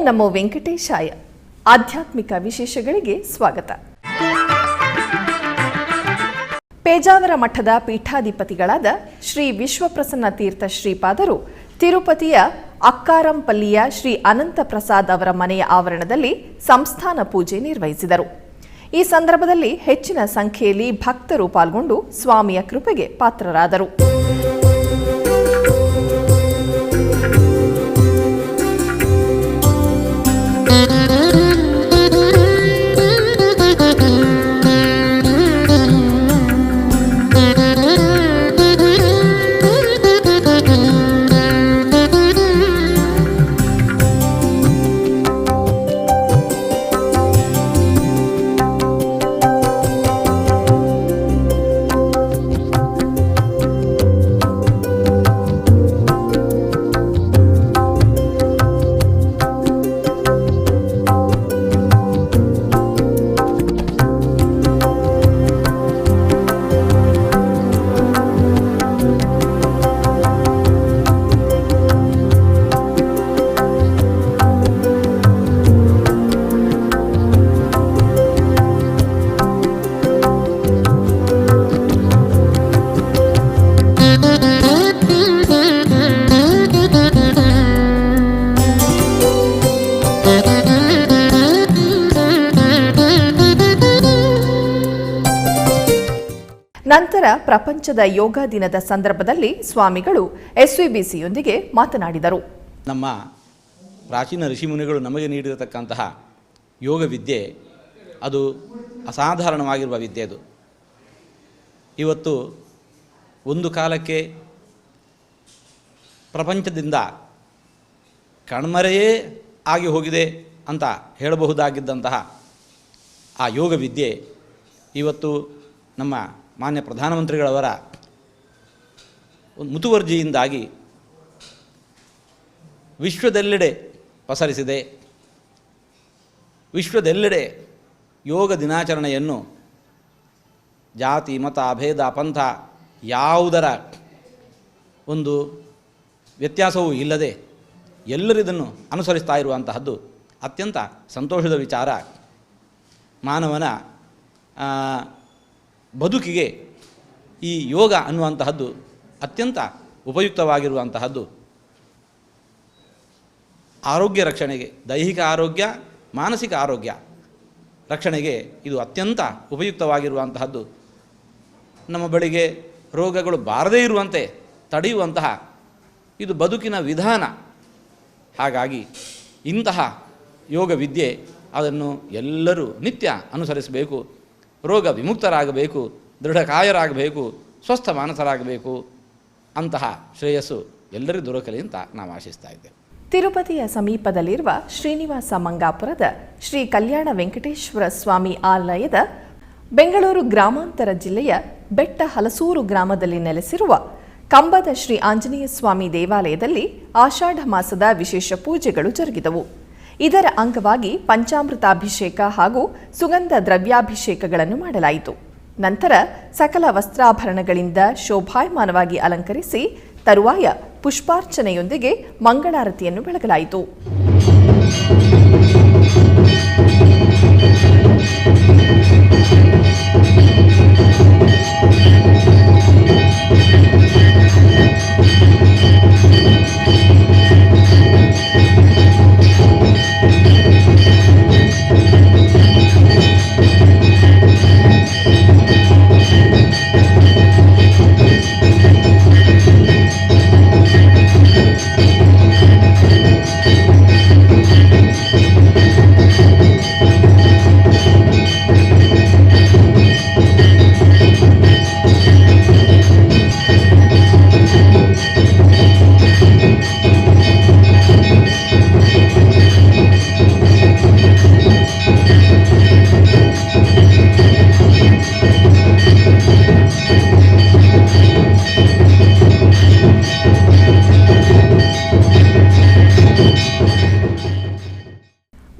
ನಮೋ ವೆಂಕಟೇಶಾಯ. ಆಧ್ಯಾತ್ಮಿಕ ವಿಶೇಷಗಳಿಗೆ ಸ್ವಾಗತ. ಪೇಜಾವರ ಮಠದ ಪೀಠಾಧಿಪತಿಗಳಾದ ಶ್ರೀ ವಿಶ್ವಪ್ರಸನ್ನ ತೀರ್ಥ ಶ್ರೀಪಾದರು ತಿರುಪತಿಯ ಅಕ್ಕಾರಂಪಲ್ಲಿಯ ಶ್ರೀ ಅನಂತ ಪ್ರಸಾದ್ ಅವರ ಮನೆಯ ಆವರಣದಲ್ಲಿ ಸಂಸ್ಥಾನ ಪೂಜೆ ನಿರ್ವಹಿಸಿದರು. ಈ ಸಂದರ್ಭದಲ್ಲಿ ಹೆಚ್ಚಿನ ಸಂಖ್ಯೆಯಲ್ಲಿ ಭಕ್ತರು ಪಾಲ್ಗೊಂಡು ಸ್ವಾಮಿಯ ಕೃಪೆಗೆ ಪಾತ್ರರಾದರು. ನಂತರ ಪ್ರಪಂಚದ ಯೋಗ ದಿನದ ಸಂದರ್ಭದಲ್ಲಿ ಸ್ವಾಮಿಗಳು ಎಸ್ವಿಬಿಸಿಯೊಂದಿಗೆ ಮಾತನಾಡಿದರು. ನಮ್ಮ ಪ್ರಾಚೀನ ಋಷಿಮುನಿಗಳು ನಮಗೆ ನೀಡಿರತಕ್ಕಂತಹ ಯೋಗ ವಿದ್ಯೆ ಅದು ಅಸಾಧಾರಣವಾಗಿರುವ ವಿದ್ಯೆ. ಅದು ಇವತ್ತು ಒಂದು ಕಾಲಕ್ಕೆ ಪ್ರಪಂಚದಿಂದ ಕಣ್ಮರೆಯೇ ಆಗಿ ಹೋಗಿದೆ ಅಂತ ಹೇಳಬಹುದಾಗಿದ್ದಂತಹ ಆ ಯೋಗ ವಿದ್ಯೆ ಇವತ್ತು ನಮ್ಮ ಮಾನ್ಯ ಪ್ರಧಾನಮಂತ್ರಿಗಳವರ ಮುತುವರ್ಜಿಯಿಂದಾಗಿ ವಿಶ್ವದೆಲ್ಲೆಡೆ ಪಸರಿಸಿದೆ. ವಿಶ್ವದೆಲ್ಲೆಡೆ ಯೋಗ ದಿನಾಚರಣೆಯನ್ನು ಜಾತಿ, ಮತ, ಭೇದ, ಪಂಥ ಯಾವುದರ ಒಂದು ವ್ಯತ್ಯಾಸವೂ ಇಲ್ಲದೆ ಎಲ್ಲರಿದನ್ನು ಅನುಸರಿಸ್ತಾ ಇರುವಂತಹದ್ದು ಅತ್ಯಂತ ಸಂತೋಷದ ವಿಚಾರ. ಮಾನವನ ಬದುಕಿಗೆ ಈ ಯೋಗ ಅನ್ನುವಂತಹದ್ದು ಅತ್ಯಂತ ಉಪಯುಕ್ತವಾಗಿರುವಂತಹದ್ದು. ಆರೋಗ್ಯ ರಕ್ಷಣೆಗೆ, ದೈಹಿಕ ಆರೋಗ್ಯ, ಮಾನಸಿಕ ಆರೋಗ್ಯ ರಕ್ಷಣೆಗೆ ಇದು ಅತ್ಯಂತ ಉಪಯುಕ್ತವಾಗಿರುವಂತಹದ್ದು. ನಮ್ಮ ಬಳಿಗೆ ರೋಗಗಳು ಬಾರದೇ ಇರುವಂತೆ ತಡೆಯುವಂತಹ ಇದು ಬದುಕಿನ ವಿಧಾನ. ಹಾಗಾಗಿ ಇಂತಹ ಯೋಗ ವಿದ್ಯೆ ಅದನ್ನು ಎಲ್ಲರೂ ನಿತ್ಯ ಅನುಸರಿಸಬೇಕು. ರೋಗ ವಿಮುಕ್ತರಾಗಬೇಕು, ದೃಢಕಾಯರಾಗಬೇಕು, ಸ್ವಸ್ಥ ಮಾನಸರಾಗಬೇಕು. ಅಂತಹ ಶ್ರೇಯಸ್ಸು ಎಲ್ಲರಿಗೂ ದೊರಕಲಿ ಅಂತ ನಾವು ಆಶಿಸ್ತಾ ಇದ್ದೇವೆ. ತಿರುಪತಿಯ ಸಮೀಪದಲ್ಲಿರುವ ಶ್ರೀನಿವಾಸ ಮಂಗಾಪುರದ ಶ್ರೀ ಕಲ್ಯಾಣ ವೆಂಕಟೇಶ್ವರ ಸ್ವಾಮಿ ಆಲಯದ ಬೆಂಗಳೂರು ಗ್ರಾಮಾಂತರ ಜಿಲ್ಲೆಯ ಬೆಟ್ಟ ಹಲಸೂರು ಗ್ರಾಮದಲ್ಲಿ ನೆಲೆಸಿರುವ ಕಂಬದ ಶ್ರೀ ಆಂಜನೇಯ ಸ್ವಾಮಿ ದೇವಾಲಯದಲ್ಲಿ ಆಷಾಢ ಮಾಸದ ವಿಶೇಷ ಪೂಜೆಗಳು ಜರುಗಿದವು. ಇದರ ಅಂಗವಾಗಿ ಪಂಚಾಮೃತಾಭಿಷೇಕ ಹಾಗೂ ಸುಗಂಧ ದ್ರವ್ಯಾಭಿಷೇಕಗಳನ್ನು ಮಾಡಲಾಯಿತು. ನಂತರ ಸಕಲ ವಸ್ತ್ರಾಭರಣಗಳಿಂದ ಶೋಭಾಯಮಾನವಾಗಿ ಅಲಂಕರಿಸಿ ತರುವಾಯ ಪುಷ್ಪಾರ್ಚನೆಯೊಂದಿಗೆ ಮಂಗಳಾರತಿಯನ್ನು ಬೆಳಗಲಾಯಿತು.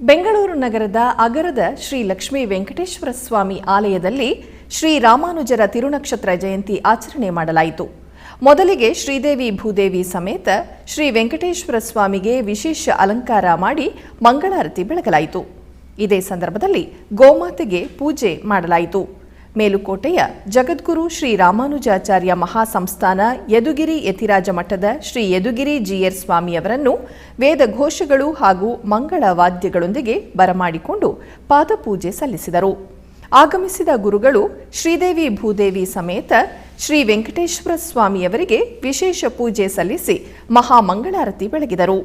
ಬೆಂಗಳೂರು ನಗರದ ಅಗರದ ಶ್ರೀ ಲಕ್ಷ್ಮೀ ವೆಂಕಟೇಶ್ವರ ಸ್ವಾಮಿ ಆಲಯದಲ್ಲಿ ಶ್ರೀ ರಾಮಾನುಜರ ತಿರುನಕ್ಷತ್ರ ಜಯಂತಿ ಆಚರಣೆ ಮಾಡಲಾಯಿತು. ಮೊದಲಿಗೆ ಶ್ರೀದೇವಿ ಭೂದೇವಿ ಸಮೇತ ಶ್ರೀ ವೆಂಕಟೇಶ್ವರ ಸ್ವಾಮಿಗೆ ವಿಶೇಷ ಅಲಂಕಾರ ಮಾಡಿ ಮಂಗಳಾರತಿ ಬೆಳಗಲಾಯಿತು. ಇದೇ ಸಂದರ್ಭದಲ್ಲಿ ಗೋಮಾತೆಗೆ ಪೂಜೆ ಮಾಡಲಾಯಿತು. ಮೇಲುಕೋಟೆಯ ಜಗದ್ಗುರು ಶ್ರೀ ರಾಮಾನುಜಾಚಾರ್ಯ ಮಹಾಸಂಸ್ಥಾನ ಯದುಗಿರಿ ಯತಿರಾಜ ಮಠದ ಶ್ರೀ ಯದುಗಿರಿ ಜಿಯರ್ ಸ್ವಾಮಿಯವರನ್ನು ವೇದಘೋಷಗಳು ಹಾಗೂ ಮಂಗಳ ವಾದ್ಯಗಳೊಂದಿಗೆ ಬರಮಾಡಿಕೊಂಡು ಪಾದಪೂಜೆ ಸಲ್ಲಿಸಿದರು. ಆಗಮಿಸಿದ ಗುರುಗಳು ಶ್ರೀದೇವಿ ಭೂದೇವಿ ಸಮೇತ ಶ್ರೀ ವೆಂಕಟೇಶ್ವರ ಸ್ವಾಮಿಯವರಿಗೆ ವಿಶೇಷ ಪೂಜೆ ಸಲ್ಲಿಸಿ ಮಹಾಮಂಗಳಾರತಿ ಬೆಳಗಿದರು.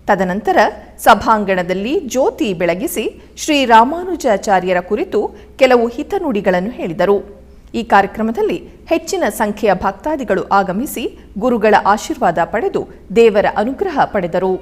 ತದನಂತರ ಸಭಾಂಗಣದಲ್ಲಿ ಜ್ಯೋತಿ ಬೆಳಗಿಸಿ ಶ್ರೀ ರಾಮಾನುಜಾಚಾರ್ಯರ ಕುರಿತು ಕೆಲವು ಹಿತನುಡಿಗಳನ್ನು ಹೇಳಿದರು. ಈ ಕಾರ್ಯಕ್ರಮದಲ್ಲಿ ಹೆಚ್ಚಿನ ಸಂಖ್ಯೆಯ ಭಕ್ತಾದಿಗಳು ಆಗಮಿಸಿ ಗುರುಗಳ ಆಶೀರ್ವಾದ ಪಡೆದು ದೇವರ ಅನುಗ್ರಹ ಪಡೆದರು.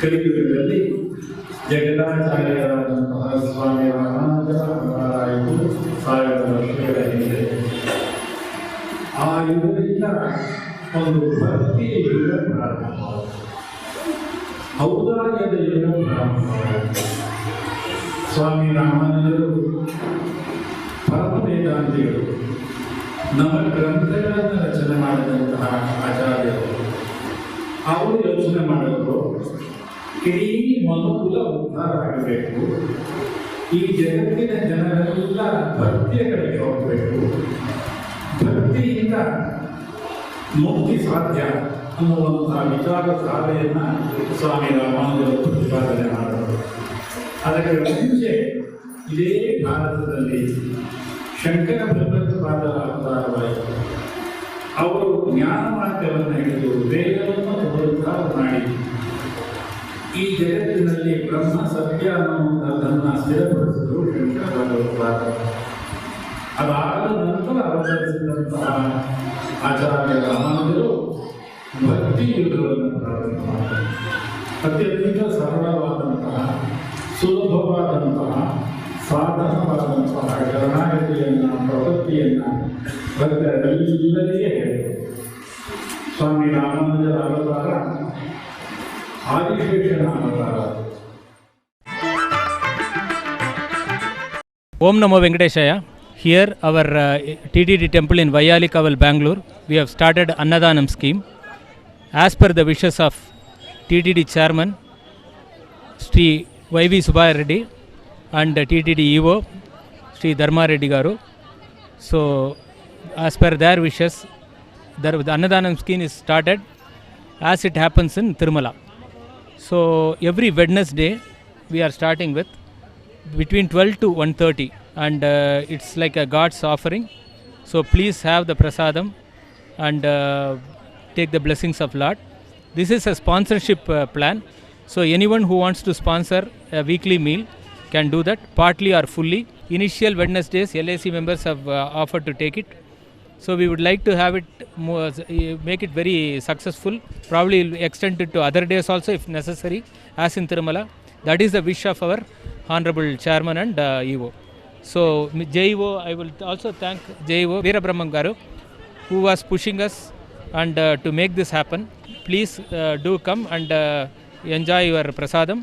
ಕಲಿಯುಗದಲ್ಲಿ ಜಗದಾಚಾರ್ಯರಾದಂತಹ ಸ್ವಾಮಿ ರಾಮಾನುಜರಾಯಿತು 1000 ವರ್ಷಗಳ ಹಿಂದೆ. ಆ ಯುಗದಿಂದ ಒಂದು ಭಕ್ತಿಯ ಯುಗ ಪ್ರಾರಂಭವಾಯಿತು, ಔದಾರ್ಯದ ಯುಗ ಪ್ರಾರಂಭವಾಯಿತು. ಸ್ವಾಮಿ ರಾಮಾನುಜರು ಪರಮ ವೇದಾಂತಿಗಳು, ನಮ್ಮ ಗ್ರಂಥಗಳನ್ನು ರಚನೆ ಮಾಡಿದಂತಹ ಆಚಾರ್ಯರು. ಅವರು ಯೋಚನೆ ಮಾಡಿದ್ರು, ಇಡೀ ಮನುಕುಲ ಉದ್ಧಾರ ಆಗಬೇಕು, ಈ ಜಗತ್ತಿನ ಜನರೆಲ್ಲ ಭಕ್ತಿಯ ಕಡೆಗೆ ಹೋಗಬೇಕು, ಭಕ್ತಿಯಿಂದ ಮುಕ್ತಿ ಸಾಧ್ಯ ಅನ್ನುವಂತಹ ವಿಚಾರಧಾರೆಯನ್ನು ಸ್ವಾಮಿ ರಾಮಾನುಜರು ಪ್ರತಿಪಾದನೆ ಮಾಡಿದರು. ಅದಕ್ಕೆ ಮುಂಚೆ ಇದೇ ಭಾರತದಲ್ಲಿ ಶಂಕರ ಭಗವತ್ಪಾದರ ಅವತಾರವಾಯಿತು. ಅವರು ಜ್ಞಾನ ಮಾರ್ಗವನ್ನು ಹಿಡಿದು ವೇದವನ್ನು ಪುನರುದ್ಧಾರ ಮಾಡಿ ಈ ಜಗತ್ತಿನಲ್ಲಿ ಬ್ರಹ್ಮ ಸತ್ಯ ಅನ್ನುವಂಥದ್ದನ್ನು ಸ್ಥಿರಪಡಿಸಿದರು ಶಂಕರ ಭಗವತ್ಪಾದರು. ಅದಾದ ನಂತರ ಅವತರಿಸಿದಂತಹ ಆಚಾರ್ಯ ರಾಮಾನುಜರು ಭಕ್ತಿ ಯುಗವನ್ನು ಪ್ರಾರಂಭ ಮಾಡಿದರು. ಅತ್ಯಂತ ಸರಳವಾದಂತಹ, ಸುಲಭವಾದಂತಹ, ಸಾಧನವಾದಂತಹ ಶರಣಾಗತಿಯನ್ನು, ಪ್ರವೃತ್ತಿಯನ್ನು ಭಕ್ತರೆಲ್ಲರಿಗೆ ಹೇಳಿದರು. ಸ್ವಾಮಿ ರಾಮಾನುಜರ ಅವತಾರ ಆದಿಶೇಷನ ಅವತಾರ. Om Namo Venkateshaya. Here our TDD temple in Vayyalikaval, Bangalore, we have started Annadanam scheme. As per the wishes of TDD chairman Sri YV Subhaya Reddy and TDD EO Sri Dharma Reddy Garu. So as per their wishes, the Annadanam scheme is started as it happens in Tirumala. So every Wednesday we are starting with between 12 to 1:30 and it's like a God's offering. So please have the prasadam and take the blessings of Lord. This is a sponsorship plan. So anyone who wants to sponsor a weekly meal can do that, partly or fully. Initial Wednesdays LAC members have offered to take it. So we would like to have it more, make it very successful. Probably extend it to other days also if necessary, as in Tirumala. That is the wish of our Honorable Chairman and EO. So JEO, I will also thank JEO Veerabrahman Garu, who was pushing us and to make this happen. Please do come and enjoy your prasadam.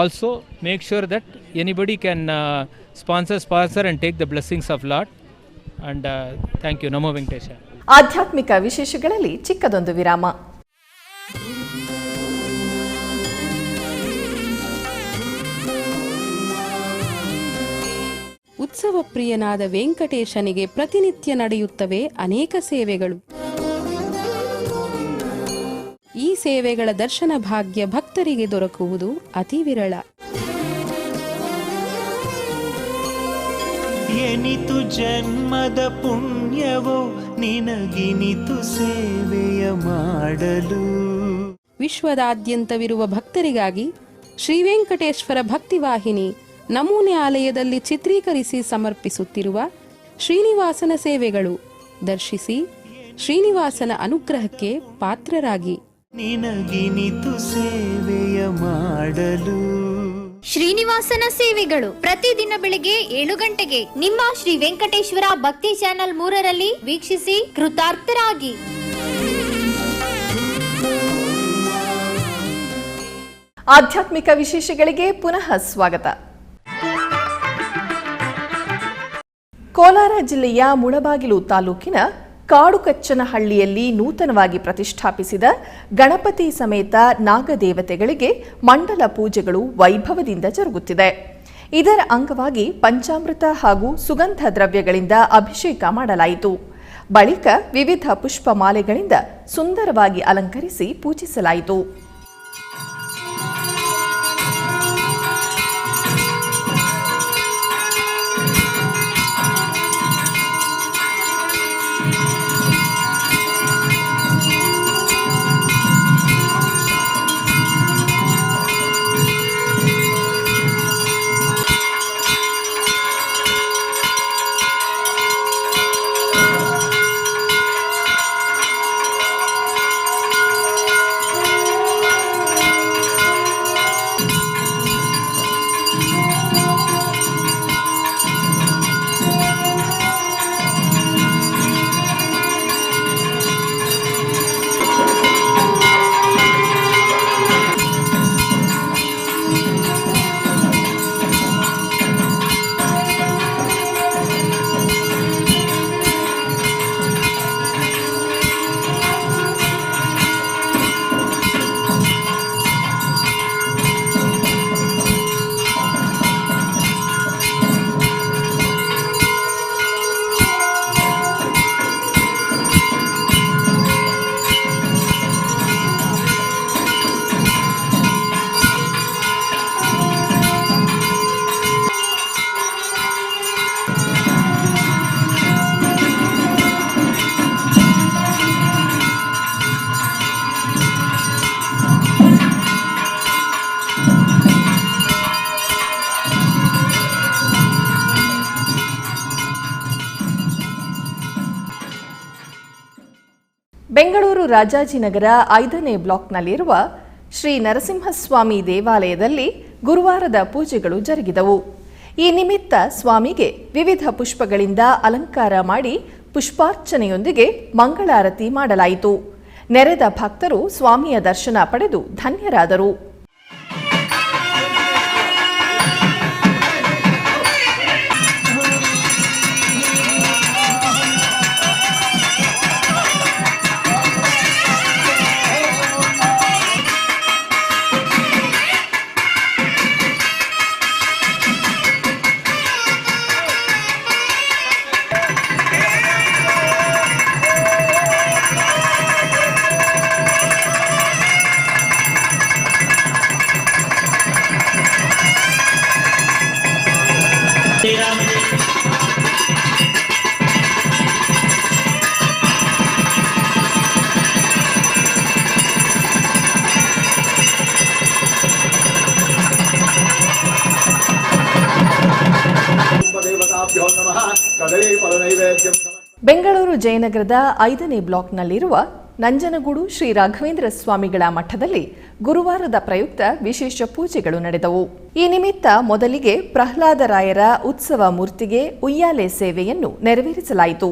Also make sure that anybody can sponsor and take the blessings of Lord. And thank you. Namo Venkateshaya. ಆಧ್ಯಾತ್ಮಿಕ ವಿಶೇಷಗಳಲ್ಲಿ ಚಿಕ್ಕದೊಂದು ವಿರಾಮ. ಉತ್ಸವ ಪ್ರಿಯನಾದ ವೆಂಕಟೇಶನಿಗೆ ಪ್ರತಿನಿತ್ಯ ನಡೆಯುತ್ತವೆ ಅನೇಕ ಸೇವೆಗಳು. ಈ ಸೇವೆಗಳ ದರ್ಶನ ಭಾಗ್ಯ ಭಕ್ತರಿಗೆ ದೊರಕುವುದು ಅತಿ ವಿರಳ. ಎನಿತು ಜನ್ಮದ ಪುಣ್ಯವೋ ನಿನಗಿನಿತು ಸೇವೆಯ ಮಾಡಲು. ವಿಶ್ವದಾದ್ಯಂತವಿರುವ ಭಕ್ತರಿಗಾಗಿ ಶ್ರೀ ವೆಂಕಟೇಶ್ವರ ಭಕ್ತಿವಾಹಿನಿ ನಮೂನೆ ಆಲಯದಲ್ಲಿ ಚಿತ್ರೀಕರಿಸಿ ಸಮರ್ಪಿಸುತ್ತಿರುವ ಶ್ರೀನಿವಾಸನ ಸೇವೆಗಳು ದರ್ಶಿಸಿ ಶ್ರೀನಿವಾಸನ ಅನುಗ್ರಹಕ್ಕೆ ಪಾತ್ರರಾಗಿ. ನಿನಗಿನಿತು ಸೇವೆಯ ಮಾಡಲು. ಶ್ರೀನಿವಾಸನ ಸೇವೆಗಳು ಪ್ರತಿದಿನ ಬೆಳಿಗ್ಗೆ 7 ಗಂಟೆಗೆ ನಿಮ್ಮ ಶ್ರೀ ವೆಂಕಟೇಶ್ವರ ಭಕ್ತಿ ಚಾನೆಲ್ 3ರಲ್ಲಿ ವೀಕ್ಷಿಸಿ ಕೃತಾರ್ಥರಾಗಿ. ಆಧ್ಯಾತ್ಮಿಕ ವಿಶೇಷಗಳಿಗೆ ಪುನಃ ಸ್ವಾಗತ. ಕೋಲಾರ ಜಿಲ್ಲೆಯ ಮುಳಬಾಗಿಲು ತಾಲೂಕಿನ ಕಾಡುಕಚ್ಚನಹಳ್ಳಿಯಲ್ಲಿ ನೂತನವಾಗಿ ಪ್ರತಿಷ್ಠಾಪಿಸಿದ ಗಣಪತಿ ಸಮೇತ ನಾಗದೇವತೆಗಳಿಗೆ ಮಂಡಲ ಪೂಜೆಗಳು ವೈಭವದಿಂದ ಜರುಗುತ್ತಿದೆ. ಇದರ ಅಂಗವಾಗಿ ಪಂಚಾಮೃತ ಹಾಗೂ ಸುಗಂಧ ದ್ರವ್ಯಗಳಿಂದ ಅಭಿಷೇಕ ಮಾಡಲಾಯಿತು. ಬಳಿಕ ವಿವಿಧ ಪುಷ್ಪಮಾಲೆಗಳಿಂದ ಸುಂದರವಾಗಿ ಅಲಂಕರಿಸಿ ಪೂಜಿಸಲಾಯಿತು. ಬೆಂಗಳೂರು ರಾಜಾಜಿನಗರ 5ನೇ ಬ್ಲಾಕ್ನಲ್ಲಿರುವ ಶ್ರೀ ನರಸಿಂಹಸ್ವಾಮಿ ದೇವಾಲಯದಲ್ಲಿ ಗುರುವಾರದ ಪೂಜೆಗಳು ಜರುಗಿದವು. ಈ ನಿಮಿತ್ತ ಸ್ವಾಮಿಗೆ ವಿವಿಧ ಪುಷ್ಪಗಳಿಂದ ಅಲಂಕಾರ ಮಾಡಿ ಪುಷ್ಪಾರ್ಚನೆಯೊಂದಿಗೆ ಮಂಗಳಾರತಿ ಮಾಡಲಾಯಿತು. ನೆರೆದ ಭಕ್ತರು ಸ್ವಾಮಿಯ ದರ್ಶನ ಪಡೆದು ಧನ್ಯರಾದರು. ಬೆಂಗಳೂರು ಜಯನಗರದ 5ನೇ ಬ್ಲಾಕ್ನಲ್ಲಿರುವ ನಂಜನಗೂಡು ಶ್ರೀ ರಾಘವೇಂದ್ರ ಸ್ವಾಮಿಗಳ ಮಠದಲ್ಲಿ ಗುರುವಾರದ ಪ್ರಯುಕ್ತ ವಿಶೇಷ ಪೂಜೆಗಳು ನಡೆದವು. ಈ ನಿಮಿತ್ತ ಮೊದಲಿಗೆ ಪ್ರಹ್ಲಾದರಾಯರ ಉತ್ಸವ ಮೂರ್ತಿಗೆ ಉಯ್ಯಾಲೆ ಸೇವೆಯನ್ನು ನೆರವೇರಿಸಲಾಯಿತು.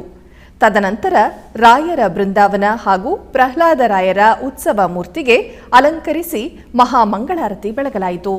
ತದನಂತರ ರಾಯರ ಬೃಂದಾವನ ಹಾಗೂ ಪ್ರಹ್ಲಾದರಾಯರ ಉತ್ಸವ ಮೂರ್ತಿಗೆ ಅಲಂಕರಿಸಿ ಮಹಾಮಂಗಳಾರತಿ ಬೆಳಗಲಾಯಿತು.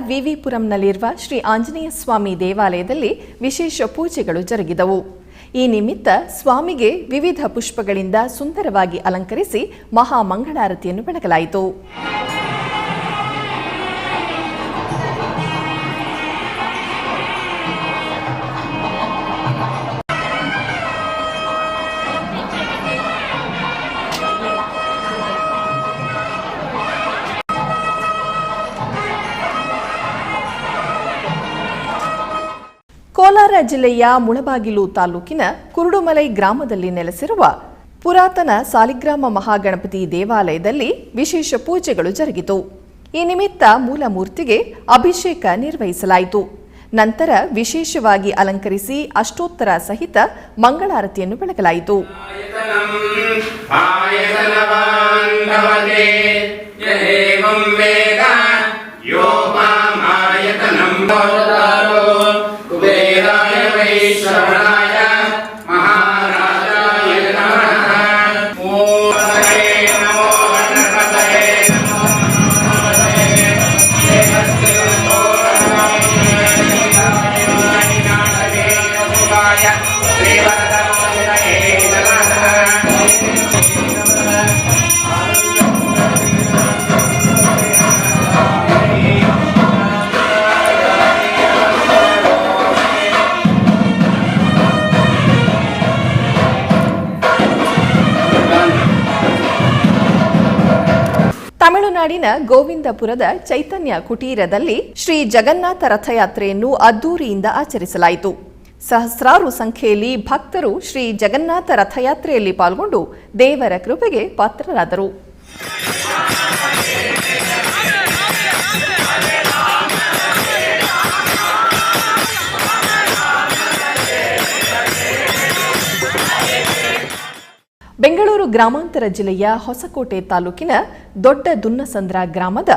ವಿವಿಪುರಂನಲ್ಲಿರುವ ಶ್ರೀ ಆಂಜನೇಯ ಸ್ವಾಮಿ ದೇವಾಲಯದಲ್ಲಿ ವಿಶೇಷ ಪೂಜೆಗಳು ಜರುಗಿದವು. ಈ ನಿಮಿತ್ತ ಸ್ವಾಮಿಗೆ ವಿವಿಧ ಪುಷ್ಪಗಳಿಂದ ಸುಂದರವಾಗಿ ಅಲಂಕರಿಸಿ ಮಹಾಮಂಗಳಾರತಿಯನ್ನು ಬೆಳಗಲಾಯಿತು. ಕೋಲಾರ ಜಿಲ್ಲೆಯ ಮುಳಬಾಗಿಲು ತಾಲೂಕಿನ ಕುರುಡುಮಲೈ ಗ್ರಾಮದಲ್ಲಿ ನೆಲೆಸಿರುವ ಪುರಾತನ ಸಾಲಿಗ್ರಾಮ ಮಹಾಗಣಪತಿ ದೇವಾಲಯದಲ್ಲಿ ವಿಶೇಷ ಪೂಜೆಗಳು ಜರುಗಿತು. ಈ ನಿಮಿತ್ತ ಮೂಲ ಮೂರ್ತಿಗೆ ಅಭಿಷೇಕ ನಿರ್ವಹಿಸಲಾಯಿತು. ನಂತರ ವಿಶೇಷವಾಗಿ ಅಲಂಕರಿಸಿ ಅಷ್ಟೋತ್ತರ ಸಹಿತ ಮಂಗಳಾರತಿಯನ್ನು ಬೆಳಗಲಾಯಿತು. ತಮಿಳುನಾಡಿನ ಗೋವಿಂದಪುರದ ಚೈತನ್ಯ ಕುಟೀರದಲ್ಲಿ ಶ್ರೀ ಜಗನ್ನಾಥ ರಥಯಾತ್ರೆಯನ್ನು ಅದ್ದೂರಿಯಿಂದ ಆಚರಿಸಲಾಯಿತು. ಸಹಸ್ರಾರು ಸಂಖ್ಯೆಯಲ್ಲಿ ಭಕ್ತರು ಶ್ರೀ ಜಗನ್ನಾಥ ರಥಯಾತ್ರೆಯಲ್ಲಿ ಪಾಲ್ಗೊಂಡು ದೇವರ ಕೃಪೆಗೆ ಪಾತ್ರರಾದರು. ಬೆಂಗಳೂರು ಗ್ರಾಮಾಂತರ ಜಿಲ್ಲೆಯ ಹೊಸಕೋಟೆ ತಾಲೂಕಿನ ದೊಡ್ಡ ದುನ್ನಸಂದ್ರ ಗ್ರಾಮದ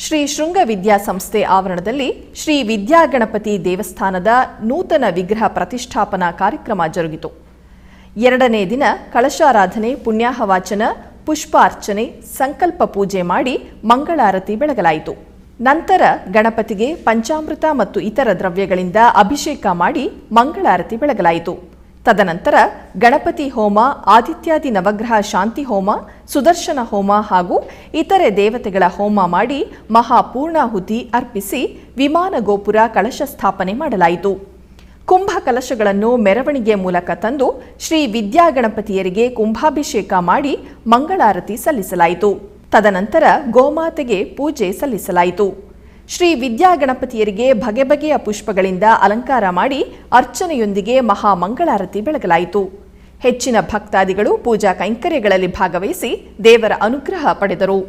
ಶ್ರೀ ಶೃಂಗ ವಿದ್ಯಾಸಂಸ್ಥೆ ಆವರಣದಲ್ಲಿ ಶ್ರೀ ವಿದ್ಯಾಗಣಪತಿ ದೇವಸ್ಥಾನದ ನೂತನ ವಿಗ್ರಹ ಪ್ರತಿಷ್ಠಾಪನಾ ಕಾರ್ಯಕ್ರಮ ಜರುಗಿತು. 2ನೇ ದಿನ ಕಳಶಾರಾಧನೆ, ಪುಣ್ಯಾಹವಾಚನ, ಪುಷ್ಪಾರ್ಚನೆ, ಸಂಕಲ್ಪ ಪೂಜೆ ಮಾಡಿ ಮಂಗಳಾರತಿ ಬೆಳಗಲಾಯಿತು. ನಂತರ ಗಣಪತಿಗೆ ಪಂಚಾಮೃತ ಮತ್ತು ಇತರ ದ್ರವ್ಯಗಳಿಂದ ಅಭಿಷೇಕ ಮಾಡಿ ಮಂಗಳಾರತಿ ಬೆಳಗಲಾಯಿತು. ತದನಂತರ ಗಣಪತಿ ಹೋಮ, ಆದಿತ್ಯಾದಿ ನವಗ್ರಹ ಶಾಂತಿ ಹೋಮ, ಸುದರ್ಶನ ಹೋಮ ಹಾಗೂ ಇತರೆ ದೇವತೆಗಳ ಹೋಮ ಮಾಡಿ ಮಹಾಪೂರ್ಣಾಹುತಿ ಅರ್ಪಿಸಿ ವಿಮಾನ ಗೋಪುರ ಕಳಶ ಸ್ಥಾಪನೆ ಮಾಡಲಾಯಿತು. ಕುಂಭ ಕಲಶಗಳನ್ನು ಮೆರವಣಿಗೆ ಮೂಲಕ ತಂದು ಶ್ರೀ ವಿದ್ಯಾಗಣಪತಿಯರಿಗೆ ಕುಂಭಾಭಿಷೇಕ ಮಾಡಿ ಮಂಗಳಾರತಿ ಸಲ್ಲಿಸಲಾಯಿತು. ತದನಂತರ ಗೋಮಾತೆಗೆ ಪೂಜೆ ಸಲ್ಲಿಸಲಾಯಿತು. ಶ್ರೀ ವಿದ್ಯಾಗಣಪತಿಯರಿಗೆ ಬಗೆ ಬಗೆಯ ಪುಷ್ಪಗಳಿಂದ ಅಲಂಕಾರ ಮಾಡಿ ಅರ್ಚನೆಯೊಂದಿಗೆ ಮಹಾಮಂಗಳಾರತಿ ಬೆಳಗಲಾಯಿತು. ಹೆಚ್ಚಿನ ಭಕ್ತಾದಿಗಳು ಪೂಜಾ ಕೈಂಕರ್ಯಗಳಲ್ಲಿ ಭಾಗವಹಿಸಿ ದೇವರ ಅನುಗ್ರಹ ಪಡೆದರು.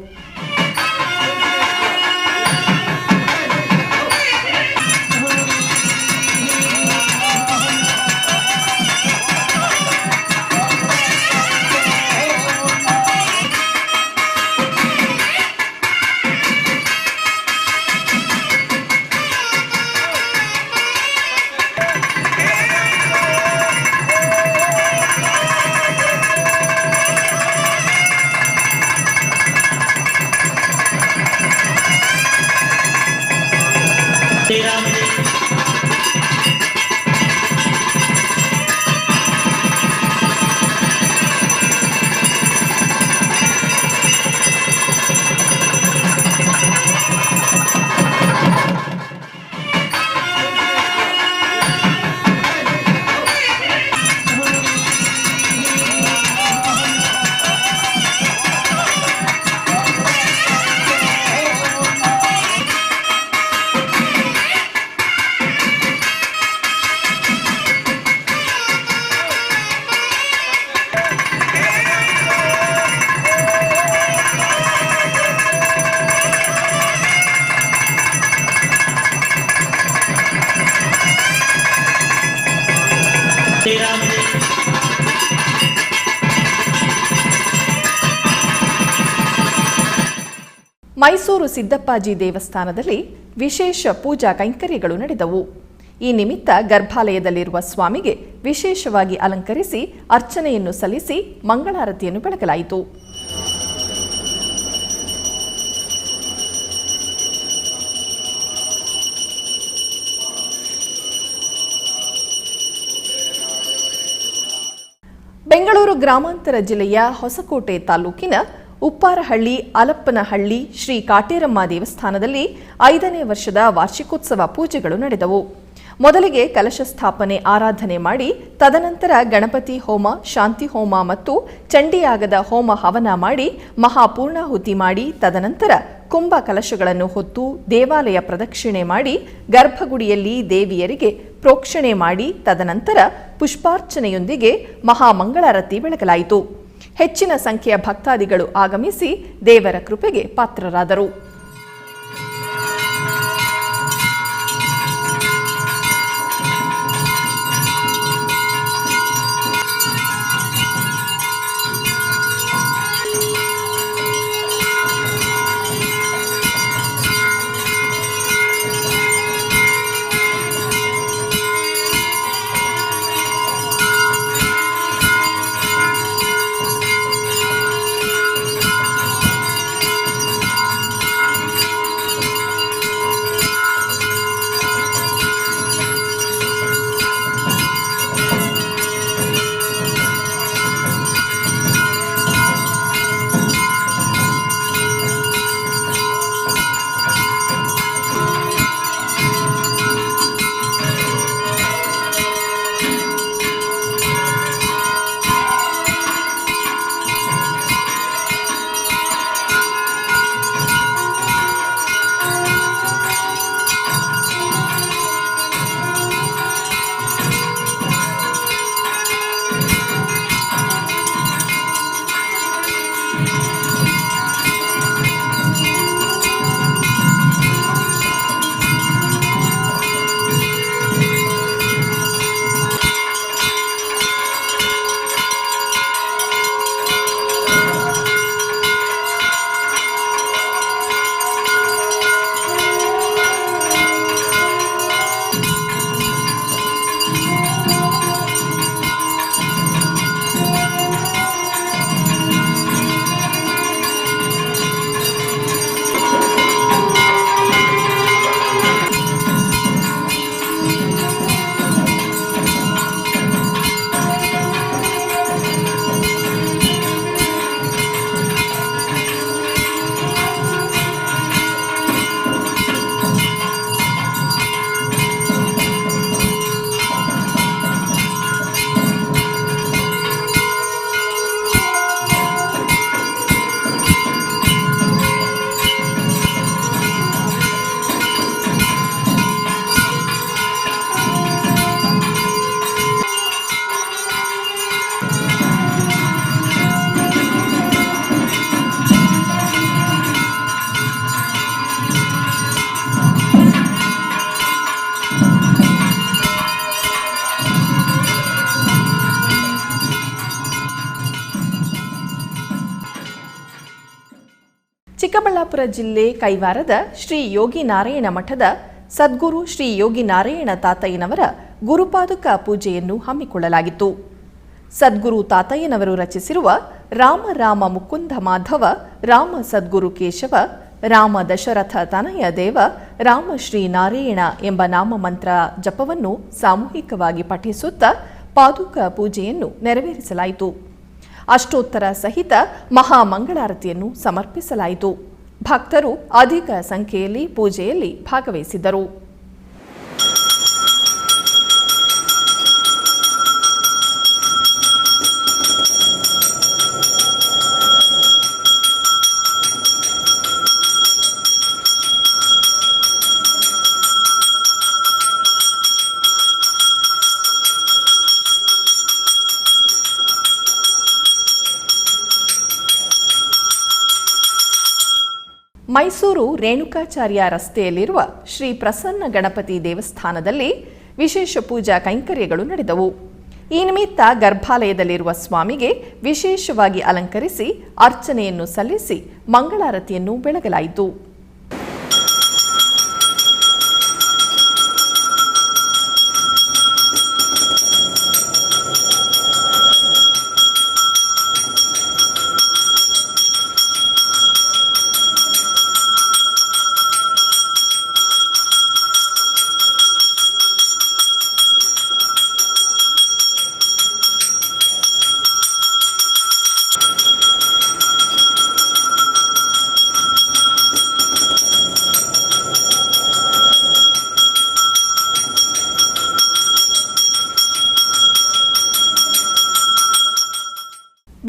ಮೈಸೂರು ಸಿದ್ದಪ್ಪಾಜಿ ದೇವಸ್ಥಾನದಲ್ಲಿ ವಿಶೇಷ ಪೂಜಾ ಕೈಂಕರ್ಯಗಳು ನಡೆದವು. ಈ ನಿಮಿತ್ತ ಗರ್ಭಾಲಯದಲ್ಲಿರುವ ಸ್ವಾಮಿಗೆ ವಿಶೇಷವಾಗಿ ಅಲಂಕರಿಸಿ ಅರ್ಚನೆಯನ್ನು ಸಲ್ಲಿಸಿ ಮಂಗಳಾರತಿಯನ್ನು ಬೆಳಗಲಾಯಿತು. ಬೆಂಗಳೂರು ಗ್ರಾಮಾಂತರ ಜಿಲ್ಲೆಯ ಹೊಸಕೋಟೆ ತಾಲೂಕಿನ ಉಪ್ಪಾರಹಳ್ಳಿ ಅಲಪ್ಪನಹಳ್ಳಿ ಶ್ರೀ ಕಾಟೇರಮ್ಮ ದೇವಸ್ಥಾನದಲ್ಲಿ 5ನೇ ವರ್ಷದ ವಾರ್ಷಿಕೋತ್ಸವ ಪೂಜೆಗಳು ನಡೆದವು. ಮೊದಲಿಗೆ ಕಲಶ ಸ್ಥಾಪನೆ ಆರಾಧನೆ ಮಾಡಿ ತದನಂತರ ಗಣಪತಿ ಹೋಮ, ಶಾಂತಿ ಹೋಮ ಮತ್ತು ಚಂಡಿಯಾಗದ ಹೋಮ ಹವನ ಮಾಡಿ ಮಹಾಪೂರ್ಣಾಹುತಿ ಮಾಡಿ ತದನಂತರ ಕುಂಭ ಕಲಶಗಳನ್ನು ಹೊತ್ತು ದೇವಾಲಯ ಪ್ರದಕ್ಷಿಣೆ ಮಾಡಿ ಗರ್ಭಗುಡಿಯಲ್ಲಿ ದೇವಿಯರಿಗೆ ಪ್ರೋಕ್ಷಣೆ ಮಾಡಿ ತದನಂತರ ಪುಷ್ಪಾರ್ಚನೆಯೊಂದಿಗೆ ಮಹಾಮಂಗಳಾರತಿ ಬೆಳಗಲಾಯಿತು. ಹೆಚ್ಚಿನ ಸಂಖ್ಯೆಯ ಭಕ್ತಾದಿಗಳು ಆಗಮಿಸಿ ದೇವರ ಕೃಪೆಗೆ ಪಾತ್ರರಾದರು. ಚಿಕ್ಕಬಳ್ಳಾಪುರ ಜಿಲ್ಲೆ ಕೈವಾರದ ಶ್ರೀ ಯೋಗಿ ನಾರಾಯಣ ಮಠದ ಸದ್ಗುರು ಶ್ರೀ ಯೋಗಿ ನಾರಾಯಣ ತಾತಯ್ಯನವರ ಗುರುಪಾದುಕ ಪೂಜೆಯನ್ನು ಹಮ್ಮಿಕೊಳ್ಳಲಾಗಿತ್ತು. ಸದ್ಗುರು ತಾತಯ್ಯನವರು ರಚಿಸಿರುವ ರಾಮ ರಾಮ ಮುಕುಂದ ಮಾಧವ, ರಾಮ ಸದ್ಗುರು ಕೇಶವ, ರಾಮ ದಶರಥ ತನಯ ದೇವ, ರಾಮ ಶ್ರೀ ನಾರಾಯಣ ಎಂಬ ನಾಮಮಂತ್ರ ಜಪವನ್ನು ಸಾಮೂಹಿಕವಾಗಿ ಪಠಿಸುತ್ತಾ ಪಾದುಕ ಪೂಜೆಯನ್ನು ನೆರವೇರಿಸಲಾಯಿತು. ಅಷ್ಟೋತ್ತರ ಸಹಿತ ಮಹಾಮಂಗಳಾರತಿಯನ್ನು ಸಮರ್ಪಿಸಲಾಯಿತು. ಭಕ್ತರು ಅಧಿಕ ಸಂಖ್ಯೆಯಲ್ಲಿ ಪೂಜೆಯಲ್ಲಿ ಭಾಗವಹಿಸಿದ್ದರು. ಮೈಸೂರು ರೇಣುಕಾಚಾರ್ಯ ರಸ್ತೆಯಲ್ಲಿರುವ ಶ್ರೀ ಪ್ರಸನ್ನ ಗಣಪತಿ ದೇವಸ್ಥಾನದಲ್ಲಿ ವಿಶೇಷ ಪೂಜಾ ಕೈಂಕರ್ಯಗಳು ನಡೆದವು. ಈ ನಿಮಿತ್ತ ಗರ್ಭಾಲಯದಲ್ಲಿರುವ ಸ್ವಾಮಿಗೆ ವಿಶೇಷವಾಗಿ ಅಲಂಕರಿಸಿ ಅರ್ಚನೆಯನ್ನು ಸಲ್ಲಿಸಿ ಮಂಗಳಾರತಿಯನ್ನು ಬೆಳಗಲಾಯಿತು.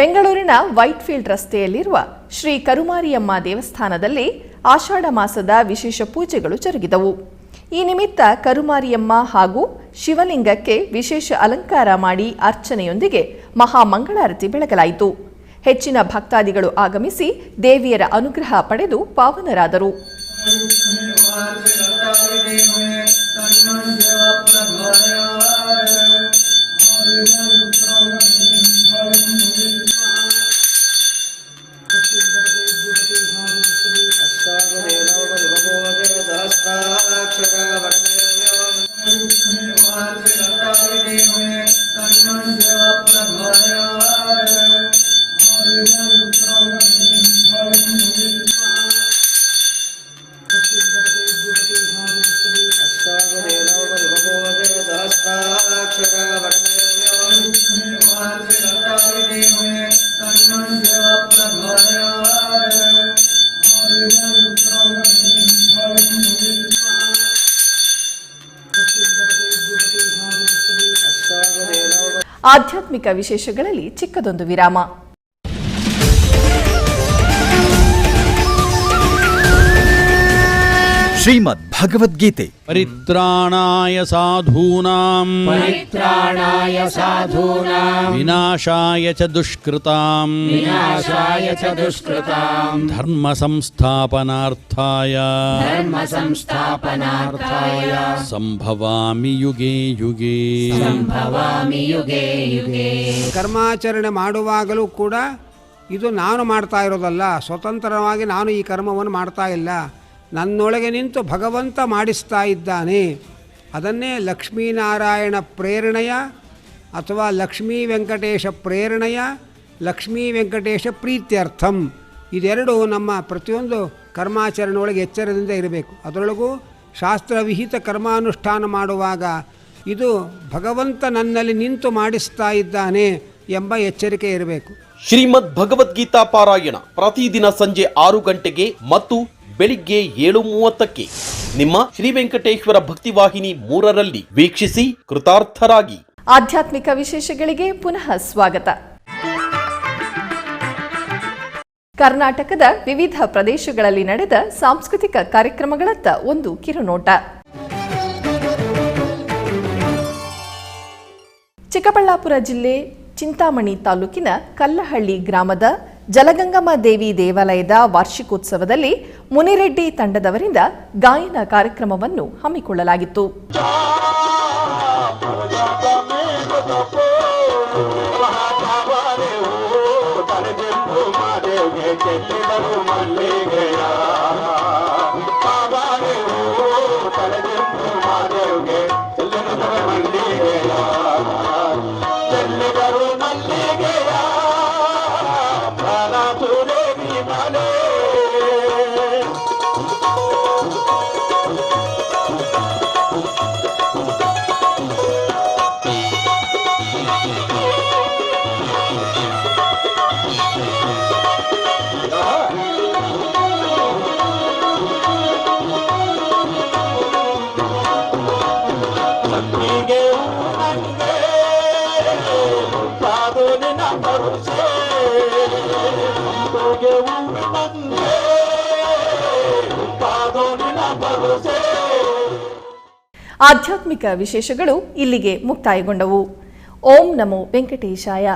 ಬೆಂಗಳೂರಿನ ವೈಟ್ಫೀಲ್ಡ್ ರಸ್ತೆಯಲ್ಲಿರುವ ಶ್ರೀ ಕರುಮಾರಿಯಮ್ಮ ದೇವಸ್ಥಾನದಲ್ಲಿ ಆಷಾಢ ಮಾಸದ ವಿಶೇಷ ಪೂಜೆಗಳು ಜರುಗಿದವು. ಈ ನಿಮಿತ್ತ ಕರುಮಾರಿಯಮ್ಮ ಹಾಗೂ ಶಿವಲಿಂಗಕ್ಕೆ ವಿಶೇಷ ಅಲಂಕಾರ ಮಾಡಿ ಅರ್ಚನೆಯೊಂದಿಗೆ ಮಹಾಮಂಗಳಾರತಿ ಬೆಳಗಲಾಯಿತು. ಹೆಚ್ಚಿನ ಭಕ್ತಾದಿಗಳು ಆಗಮಿಸಿ ದೇವಿಯರ ಅನುಗ್ರಹ ಪಡೆದು ಪಾವನರಾದರು. ಆಧ್ಯಾತ್ಮಿಕ ವಿಶೇಷಗಳಲ್ಲಿ ಚಿಕ್ಕದೊಂದು ವಿರಾಮ. ಶ್ರೀಮದ್ ಭಗವದ್ಗೀತೆ ಪರಿತ್ರಾಣಾಯ ಸಾಧೂನಾಂ ವಿನಾಶಾಯ ಚ ದುಷ್ಕೃತಾಂ ಧರ್ಮ ಸಂಸ್ಥಾಪನಾರ್ಥಾಯ ಸಂಭವಾಮಿ ಯುಗೇ ಯುಗೇ. ಕರ್ಮಾಚರಣೆ ಮಾಡುವಾಗಲೂ ಕೂಡ ಇದು ನಾನು ಮಾಡ್ತಾ ಇರೋದಲ್ಲ, ಸ್ವತಂತ್ರವಾಗಿ ನಾನು ಈ ಕರ್ಮವನ್ನು ಮಾಡ್ತಾ ಇಲ್ಲ, ನನ್ನೊಳಗೆ ನಿಂತು ಭಗವಂತ ಮಾಡಿಸ್ತಾ ಇದ್ದಾನೆ. ಅದನ್ನೇ ಲಕ್ಷ್ಮೀನಾರಾಯಣ ಪ್ರೇರಣೆಯ ಅಥವಾ ಲಕ್ಷ್ಮೀ ವೆಂಕಟೇಶ ಪ್ರೇರಣೆಯ ಲಕ್ಷ್ಮೀ ವೆಂಕಟೇಶ ಪ್ರೀತ್ಯರ್ಥಂ, ಇದೆರಡು ನಮ್ಮ ಪ್ರತಿಯೊಂದು ಕರ್ಮಾಚರಣೆ ಒಳಗೆ ಎಚ್ಚರದಿಂದ ಇರಬೇಕು. ಅದರೊಳಗೂ ಶಾಸ್ತ್ರವಿಹಿತ ಕರ್ಮಾನುಷ್ಠಾನ ಮಾಡುವಾಗ ಇದು ಭಗವಂತ ನನ್ನಲ್ಲಿ ನಿಂತು ಮಾಡಿಸ್ತಾ ಇದ್ದಾನೆ ಎಂಬ ಎಚ್ಚರಿಕೆ ಇರಬೇಕು. ಶ್ರೀಮದ್ ಭಗವದ್ಗೀತಾ ಪಾರಾಯಣ ಪ್ರತಿದಿನ ಸಂಜೆ 6 ಗಂಟೆಗೆ ಮತ್ತು ಬೆಳಿಗ್ಗೆ 7:30ಕ್ಕೆ ನಿಮ್ಮ ಶ್ರೀ ವೆಂಕಟೇಶ್ವರ ಭಕ್ತಿವಾಹಿನಿ 3ರಲ್ಲಿ ವೀಕ್ಷಿಸಿ ಕೃತಾರ್ಥರಾಗಿ. ಆಧ್ಯಾತ್ಮಿಕ ವಿಶೇಷಗಳಿಗೆ ಪುನಃ ಸ್ವಾಗತ. ಕರ್ನಾಟಕದ ವಿವಿಧ ಪ್ರದೇಶಗಳಲ್ಲಿ ನಡೆದ ಸಾಂಸ್ಕೃತಿಕ ಕಾರ್ಯಕ್ರಮಗಳತ್ತ ಒಂದು ಕಿರುನೋಟ. ಚಿಕ್ಕಬಳ್ಳಾಪುರ ಜಿಲ್ಲೆ ಚಿಂತಾಮಣಿ ತಾಲೂಕಿನ ಕಲ್ಲಹಳ್ಳಿ ಗ್ರಾಮದ ಜಲಗಂಗಮ್ಮ ದೇವಿ ದೇವಾಲಯದ ವಾರ್ಷಿಕೋತ್ಸವದಲ್ಲಿ ಮುನಿರೆಡ್ಡಿ ತಂಡದವರಿಂದ ಗಾಯನ ಕಾರ್ಯಕ್ರಮವನ್ನು ಹಮ್ಮಿಕೊಳ್ಳಲಾಗಿತ್ತು. ಆಧ್ಯಾತ್ಮಿಕ ವಿಶೇಷಗಳು ಇಲ್ಲಿಗೆ ಮುಕ್ತಾಯಗೊಂಡವು. ಓಂ ನಮೋ ವೆಂಕಟೇಶಾಯ.